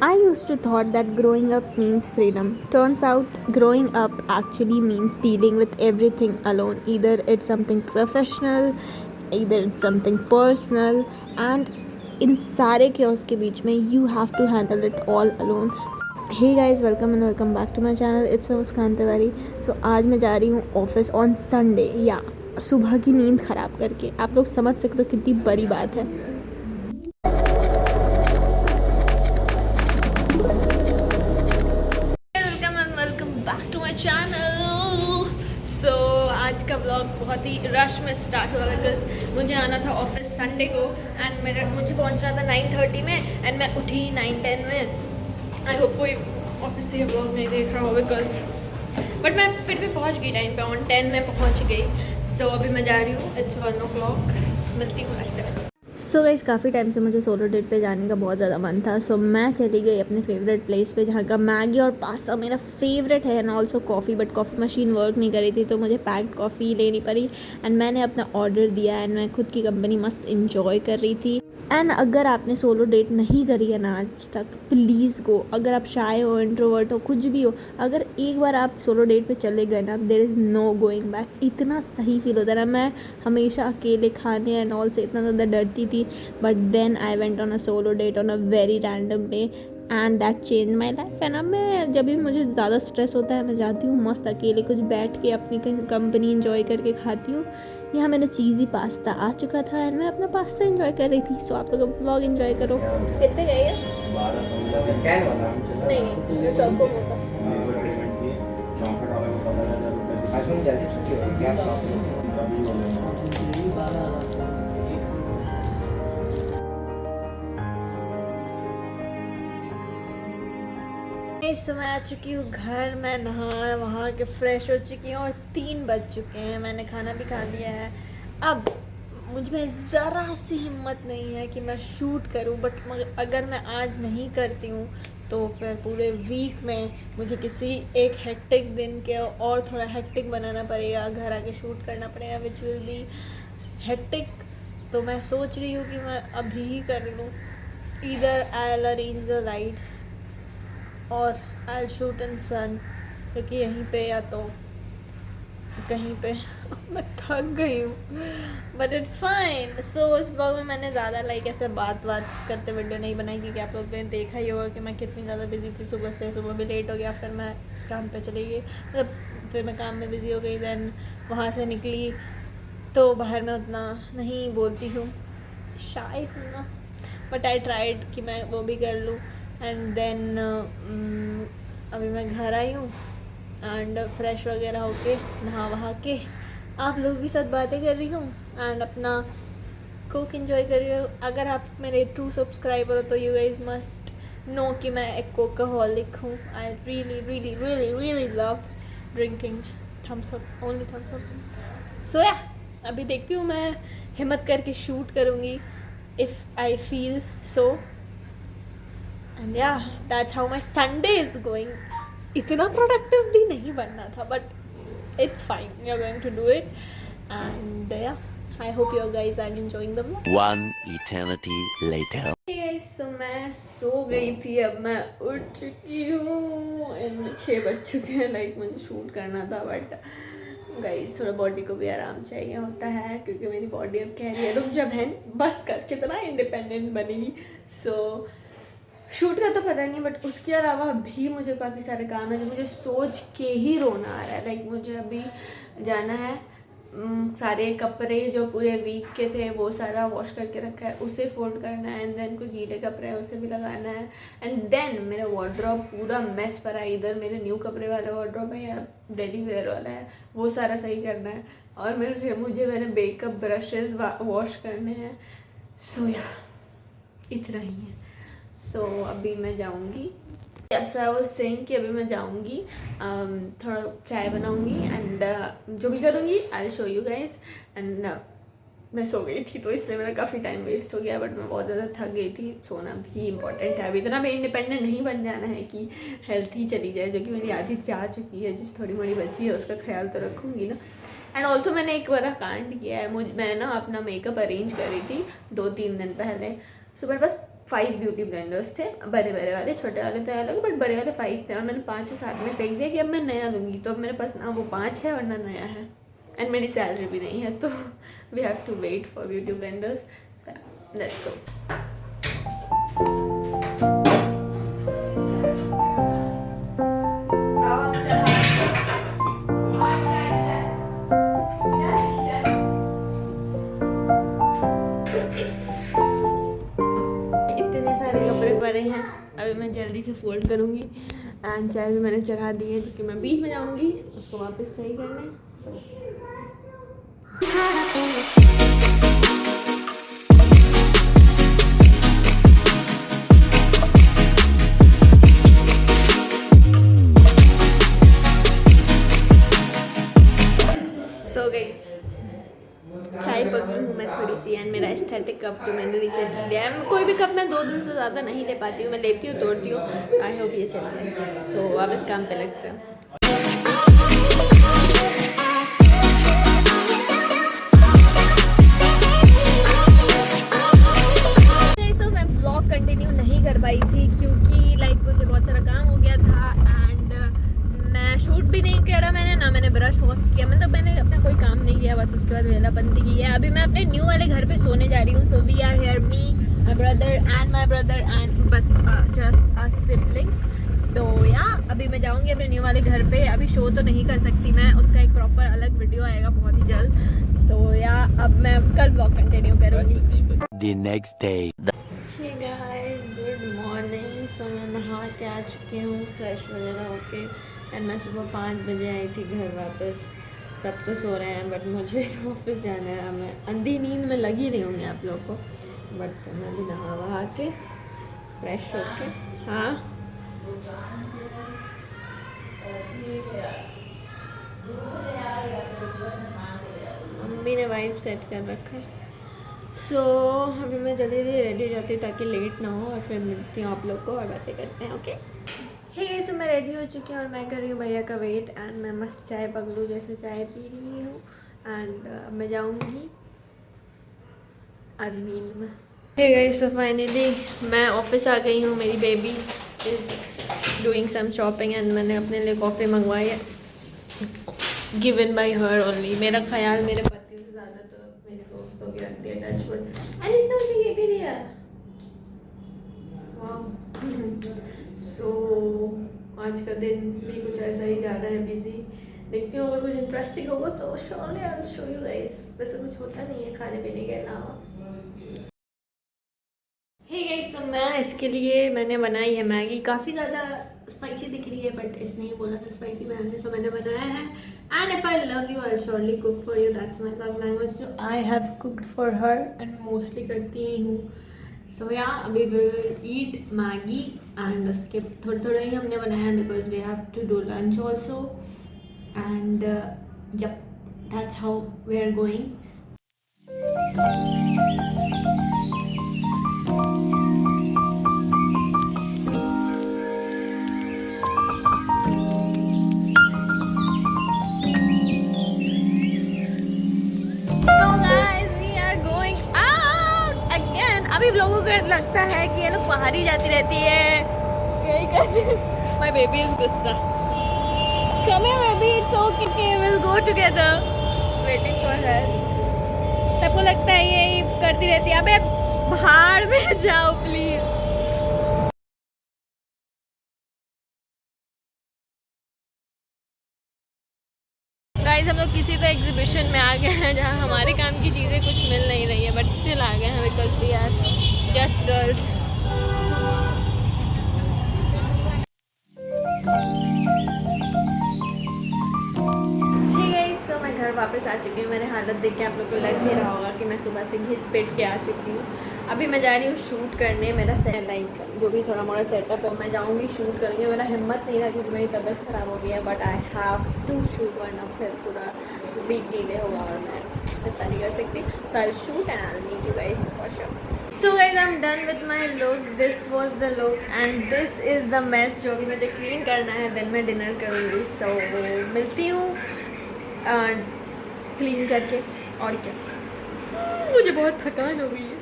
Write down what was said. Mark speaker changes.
Speaker 1: I used to thought that growing up means freedom. Turns out growing up actually means dealing with everything alone. Either it's something professional, either it's something personal, and in सारे chaos के बीच में you have to handle it all alone. Hey guys, welcome and welcome back to my channel. It's me Muskan Tiwari. So आज मैं जा रही हूँ office on Sunday या सुबह की नींद ख़राब करके. आप लोग समझ सकते हो कितनी बड़ी बात है. चैनल सो आज का ब्लॉग बहुत ही रश में स्टार्ट हुआ बिकॉज मुझे आना था ऑफिस संडे को एंड मुझे पहुंचना था 9:30 में एंड मैं उठी 9:10 में. आई होप कोई ऑफिस से ये ब्लॉग नहीं देख रहा हो बिकॉज बट मैं फिर भी पहुंच गई टाइम पे. ऑन 10 में पहुंच गई. सो अभी मैं जा रही हूँ. It's 1 o'clock. मिलती हूँ रास्ते में. सो गाइस काफ़ी टाइम से मुझे सोलो डेट पे जाने का बहुत ज़्यादा मन था. सो मैं चली गई अपने फेवरेट प्लेस पे जहाँ का मैगी और पास्ता मेरा फेवरेट है and also coffee. But coffee machine work नहीं कर रही थी तो मुझे पैक्ड कॉफ़ी लेनी पड़ी एंड मैंने अपना ऑर्डर दिया एंड मैं खुद की कंपनी मस्त इंजॉय कर रही थी. एंड अगर आपने सोलो डेट नहीं करी है ना आज तक, प्लीज़ गो. अगर आप शाय हो, इंट्रोवर्ट हो, कुछ भी हो, अगर एक बार आप सोलो डेट पे चले गए ना, there is no going back. इतना सही फील होता है ना. मैं हमेशा अकेले खाने एंड ऑल से इतना ज़्यादा डरती थी but then I went on a solo date on a very random day and that change my life. है ना, मैं जब भी मुझे ज़्यादा स्ट्रेस होता है मैं जाती हूँ मस्त अकेले कुछ बैठ के अपनी कंपनी इंजॉय करके खाती हूँ. यहाँ मेरा चीज़ी पास्ता आ चुका था एंड मैं अपना पास्ता इंजॉय कर रही थी. सो आप लोग ब्लॉग इंजॉय करो. कितने गए हैं? नहीं चौको होता. इस समय आ चुकी हूँ घर. मैं नहा वहाँ के फ्रेश हो चुकी हूँ और 3 बज चुके हैं. मैंने खाना भी खा लिया है. अब मुझ में ज़रा सी हिम्मत नहीं है कि मैं शूट करूँ बट अगर मैं आज नहीं करती हूँ तो फिर पूरे वीक में मुझे किसी एक हेक्टिक दिन के और थोड़ा हेक्टिक बनाना पड़ेगा. घर आके शूट करना पड़ेगा विच विल बी हेक्टिक. तो मैं सोच रही हूँ कि मैं अभी ही कर लूँ. Either I will arrange the lights और आई शूट इन सन क्योंकि यहीं पे या तो कहीं पे मैं थक गई हूँ बट इट्स फाइन. सो उस ब्लॉग में मैंने ज़्यादा ऐसे बात करते वीडियो नहीं बनाई क्योंकि आप लोगों ने देखा ही होगा कि मैं कितनी ज़्यादा बिजी थी. सुबह भी लेट हो गया. फिर मैं काम पे चली गई. मतलब फिर मैं काम में बिज़ी हो गई. दैन वहाँ से निकली तो बाहर में उतना नहीं बोलती हूँ, शायद हूँ ना, बट आई ट्राइड कि मैं वो भी कर लूँ. एंड देन अभी मैं घर आई हूँ एंड फ्रेश वगैरह होके नहा वहा के आप लोग के साथ बातें कर रही हूँ एंड अपना कुक एंजॉय कर रही हूँ. अगर आप मेरे ट्रू सब्सक्राइबर हो तो यू गाइस मस्ट नो कि मैं एक कोकाहॉलिक हूँ. I really really really really love drinking Thums Up, only Thums Up. So yeah अभी देखती हूँ मैं हिम्मत करके शूट करूँगी if I feel so. And yeah that's how my Sunday is going. इतना प्रोडक्टिव भी नहीं बनना था but it's fine. You are going to do it and yeah I hope you guys are enjoying the vlog.
Speaker 2: One eternity later.
Speaker 1: Hey guys, so मैं सो गई थी. अब मैं उठ चुकी हूँ एंड 6 बज चुके हैं. मुझे शूट करना था बट गाइस थोड़ा बॉडी को भी आराम चाहिए होता है क्योंकि मेरी बॉडी अब कह रही है रुक जा बहन बस कर, कितना इंडिपेंडेंट बनेगी. सो शूट का तो पता नहीं बट उसके अलावा भी मुझे काफ़ी सारे काम है जो मुझे सोच के ही रोना आ रहा है. मुझे अभी जाना है. सारे कपड़े जो पूरे वीक के थे वो सारा वॉश करके रखा है, उसे फोल्ड करना है. एंड देन कुछ गीले कपड़े हैं उसे भी लगाना है. एंड देन मेरा वार्डरोब पूरा मेस पड़ा है. इधर मेरे न्यू कपड़े वाला वार्डरोब है या डेली वेयर वाला है, वो सारा सही करना है. और मुझे मेरे मेकअप ब्रशेज़ वॉश करने हैं. सो या इतना ही है. सो अभी मैं जाऊँगी. ऐसा वो सेइंग कि अभी मैं जाऊँगी थोड़ा चाय बनाऊँगी एंड जो भी करूँगी I show you guys. And मैं सो गई थी तो इसलिए मेरा काफ़ी टाइम वेस्ट हो गया बट मैं बहुत ज़्यादा थक गई थी. सोना भी इम्पॉर्टेंट है. अभी इतना भी इंडिपेंडेंट नहीं बन जाना है कि हेल्थ ही चली जाए, जो कि मेरी आधी जा चुकी है. जो थोड़ी मोड़ी बची है उसका ख्याल तो रखूँगी ना. एंड ऑल्सो मैंने एक बड़ा कांड किया है. मैं ना अपना मेकअप अरेंज कर रही थी 2-3 दिन पहले. सो मेरे पास 5 ब्यूटी ब्लेंडर्स थे, बड़े बड़े वाले, छोटे वाले तो अलग, बट बड़े वाले 5 थे और मैंने 5 साथ में फेंक दिया कि अब मैं नया लूँगी। तो अब मेरे पास ना वो 5 है और ना नया है, एंड मेरी सैलरी भी नहीं है, तो we have to wait for beauty blenders. Let's go. इतने सारे कपड़े पड़े हैं, अभी मैं जल्दी से फोल्ड करूँगी। एंड चाय भी मैंने चढ़ा दी है, क्योंकि मैं बीच में जाऊँगी उसको वापस सही करने। सो गाइस, चाय पकड़ी हूँ मैं थोड़ी सी, एंड मेरा एस्थेटिक कप जो मैंने रिसेंटली लिया है, कोई भी कप मैं 2 दिन से ज़्यादा नहीं ले पाती हूँ, मैं लेती हूँ तोड़ती हूँ। आई होप ये चल जाए। सो अब इस काम पे लगते हैं। सो मैं ब्लॉग कंटिन्यू नहीं कर पाई थी, क्योंकि लाइक मुझे बहुत सारा काम हो गया था, एंड मैं शूट भी नहीं करा मैंने, ना मैंने ब्रश वॉश किया, मतलब मैंने अपना कोई काम नहीं किया, बस उसके बाद वेलापंती की है। अभी मैं अपने न्यू वाले घर पे सोने जा रही हूँ। So we are here, me, my brother and बस just us siblings. So yeah अभी मैं जाऊँगी अपने न्यू वाले घर पे। अभी शो तो नहीं कर सकती मैं, उसका एक प्रॉपर अलग वीडियो आएगा बहुत ही जल्द। सो या अब मैं कल ब्लॉग कंटिन्यू करूँगी।
Speaker 2: The next day.
Speaker 1: Hey guys, good morning. So मैं नहा के आ चुकी हूँ, फ्रेश वगैरह होके, एंड मैं सुबह 5 बजे आई थी घर वापस। सब तो सो रहे हैं, बट मुझे तो ऑफिस जाना है। मैं अंधी नींद में लगी रही होंगी आप लोग को, बट मैं भी नहा वहा के फ्रेश होके। हाँ, मम्मी ने वाइब सेट कर रखा है। सो अभी मैं जल्दी जल्दी रेडी हो जाती हूँ ताकि लेट ना हो, और फिर मिलती हूँ आप लोग को और बातें करते हैं। ओके, हे सो मैं रेडी हो चुकी हूँ और मैं कर रही हूँ भैया का वेट, एंड मैं मस्त चाय पगलू जैसे चाय पी रही हूँ, एंड मैं जाऊँगी आज नींद में। हे गाइस, सो फाइनली मैं ऑफिस आ गई हूँ। मेरी baby is doing some shopping, and मैंने अपने लिए कॉफ़ी मंगवाई है, गिवन बाय हर ओनली। मेरा ख्याल मेरे पति से ज़्यादा तो मेरे दोस्तों की रखती है, टचवुड। एंड इसने मुझे ये भी दिया। सो आज का दिन भी कुछ ऐसा ही जा रहा है, बिजी। देखती हूँ अगर कुछ इंटरेस्टिंग होगा तो surely I will show you guys. वैसे कुछ होता नहीं है खाने पीने के अलावा। हे गाइस, तो मैं इसके लिए मैंने बनाई है मैगी। काफ़ी ज़्यादा स्पाइसी दिख रही है, बट इसने ही बोला था स्पाइसी बनाने, सो मैंने बनाया है। And if I love you I surely cook for you, that's my love language, जो I have cooked for her and mostly करती ही हूँ। सो या अभी विल ईट मैगी, एंड उसके थोड़ा थोड़ा ही हमने बनाया है, because we have to do lunch also, and yup, that's how we are going. अभी लोगों को लगता है कि ये लोग बाहर ही जाती रहती है, यही करती। माय बेबी इज गुस्सा। कम है baby, it's okay, will go together, waiting for her. सबको लगता है यही करती रहती है। अबे बाहर में जाओ प्लीज। गाइस, हम लोग किसी तो एग्जीबिशन में आ गए हैं जहाँ हमारे काम की चीज़ें कुछ मिल नहीं रही है, बट स्टिल आ गए हैं because we are just girls. Hey guys, so मैं घर वापस आ चुकी हूँ। मेरे हालत देख के आप लोग को लग भी रहा होगा कि मैं सुबह से घिस पिट के आ चुकी हूँ। अभी मैं जा रही हूँ शूट करने। मेरा लाइक जो भी थोड़ा मोड़ा सेटअप है, मैं जाऊँगी शूट करेंगे। मेरा हिम्मत नहीं रहा क्योंकि मेरी तबीयत ख़राब हो गई है, but I have to shoot, वरना फिर पूरा वीक डिले होगा और मैं इतना नहीं कर सकती। So I will shoot and I will meet you guys for sure. So guys, I am done with my look. This was the look and this is the mess जो भी मुझे क्लीन करना है। देन मैं dinner करूँगी। सो मिलती हूँ clean करके। और क्या, मुझे बहुत थकान हो गई है।